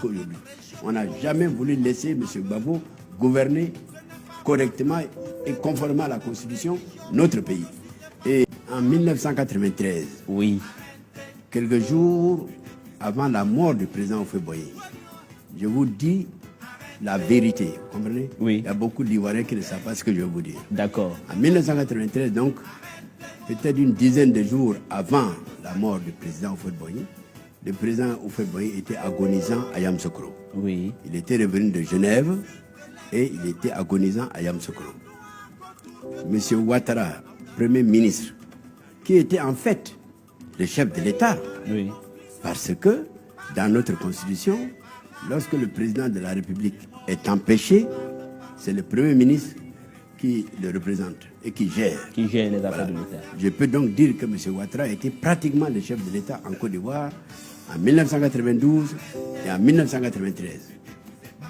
Aujourd'hui, on n'a jamais voulu laisser M. Gbagbo gouverner correctement et conformément à la Constitution notre pays. Et en 1993, oui, quelques jours avant la mort du président Houphouët-Boigny, je vous dis la vérité, vous comprenez? Oui. Il y a beaucoup d'Ivoiriens qui ne savent pas ce que je vais vous dire. D'accord. En 1993, donc, peut-être une dizaine de jours avant la mort du président Houphouët-Boigny, le président Houphouët-Boigny était agonisant à Yamoussoukro. Oui. Il était revenu de Genève et il était agonisant à Yamoussoukro. Monsieur Ouattara, Premier ministre, qui était en fait le chef de l'État, Oui. parce que dans notre Constitution, lorsque le président de la République est empêché, c'est le Premier ministre qui le représente et qui gère. Qui gère les affaires Voilà. de l'État. Je peux donc dire que M. Ouattara était pratiquement le chef de l'État en Côte d'Ivoire en 1992 et en 1993.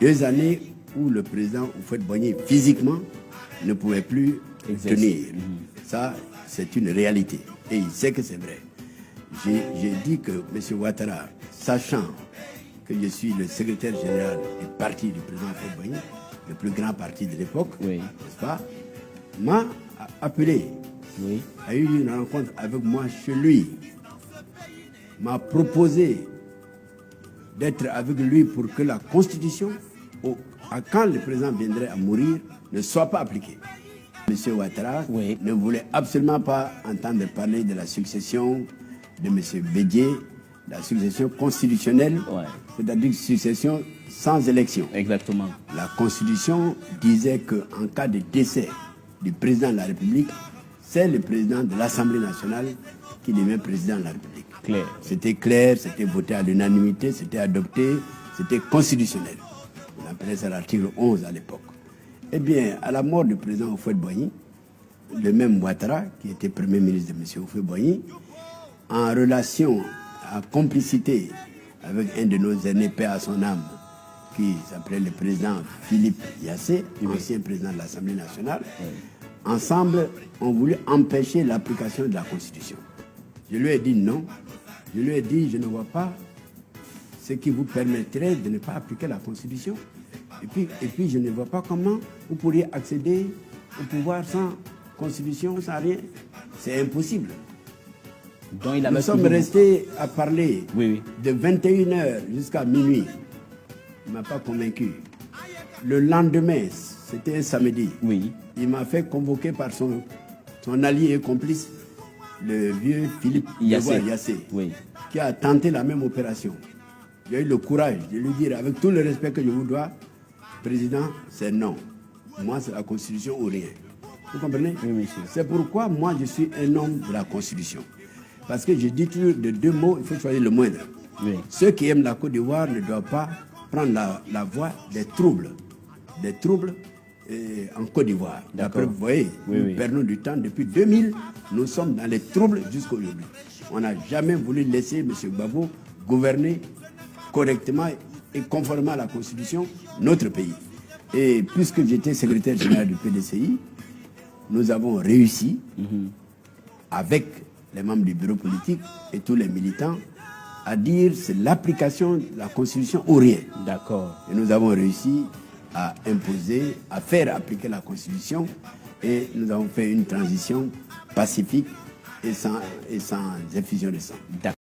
2 années où le président Houphouët-Boigny physiquement ne pouvait plus tenir. Ça, c'est une réalité. Et il sait que c'est vrai. J'ai dit que M. Ouattara, sachant que je suis le secrétaire général du parti du président Houphouët-Boigny, le plus grand parti de l'époque, Oui. n'est-ce pas, m'a appelé, Oui. a eu une rencontre avec moi chez lui, m'a proposé d'être avec lui pour que la Constitution, quand le président viendrait à mourir, ne soit pas appliquée. M. Ouattara Oui. ne voulait absolument pas entendre parler de la succession de M. Bédié, la succession constitutionnelle, Ouais. c'est-à-dire une succession sans élection. Exactement. La Constitution disait qu'en cas de décès du président de la République, c'est le président de l'Assemblée nationale qui devient président de la République. Clair. C'était clair, c'était voté à l'unanimité, c'était adopté, c'était constitutionnel. On appelait ça l'article 11 à l'époque. Eh bien, à la mort du président Houphouët-Boigny, le même Ouattara, qui était Premier ministre de M. Houphouët-Boigny, en relation, en complicité avec un de nos aînés, paix à son âme, qui s'appelait le président Philippe Yassé, ancien président de l'Assemblée nationale, ensemble ont voulu empêcher l'application de la Constitution. Je lui ai dit non. Je lui ai dit, je ne vois pas ce qui vous permettrait de ne pas appliquer la Constitution. Et puis, je ne vois pas comment vous pourriez accéder au pouvoir sans Constitution, sans rien. C'est impossible. Donc, il avait Nous sommes toujours- restés à parler Oui, oui. de 21h jusqu'à minuit. Il ne m'a pas convaincu. Le lendemain, c'était un samedi, Oui. il m'a fait convoquer par son allié et complice, le vieux Philippe Yassé. Yassé, Oui. qui a tenté la même opération. J'ai eu le courage de lui dire, avec tout le respect que je vous dois, président, c'est non. Moi, c'est la Constitution ou rien. Vous comprenez? Oui, monsieur. C'est pourquoi moi, je suis un homme de la Constitution. Parce que je dis toujours de 2 mots, il faut choisir le moindre. Oui. Ceux qui aiment la Côte d'Ivoire ne doivent pas prendre la voie des troubles. Des troubles en Côte d'Ivoire. D'après, vous voyez, Oui, nous oui. perdons du temps. Depuis 2000, nous sommes dans les troubles jusqu'à aujourd'hui. On n'a jamais voulu laisser M. Gbagbo gouverner correctement et conformément à la Constitution notre pays. Et puisque j'étais secrétaire général du PDCI, nous avons réussi, avec les membres du bureau politique et tous les militants, à dire c'est l'application de la Constitution ou rien. D'accord. Et nous avons réussi à imposer, à faire appliquer la Constitution et nous avons fait une transition pacifique et sans effusion de sang. D'accord.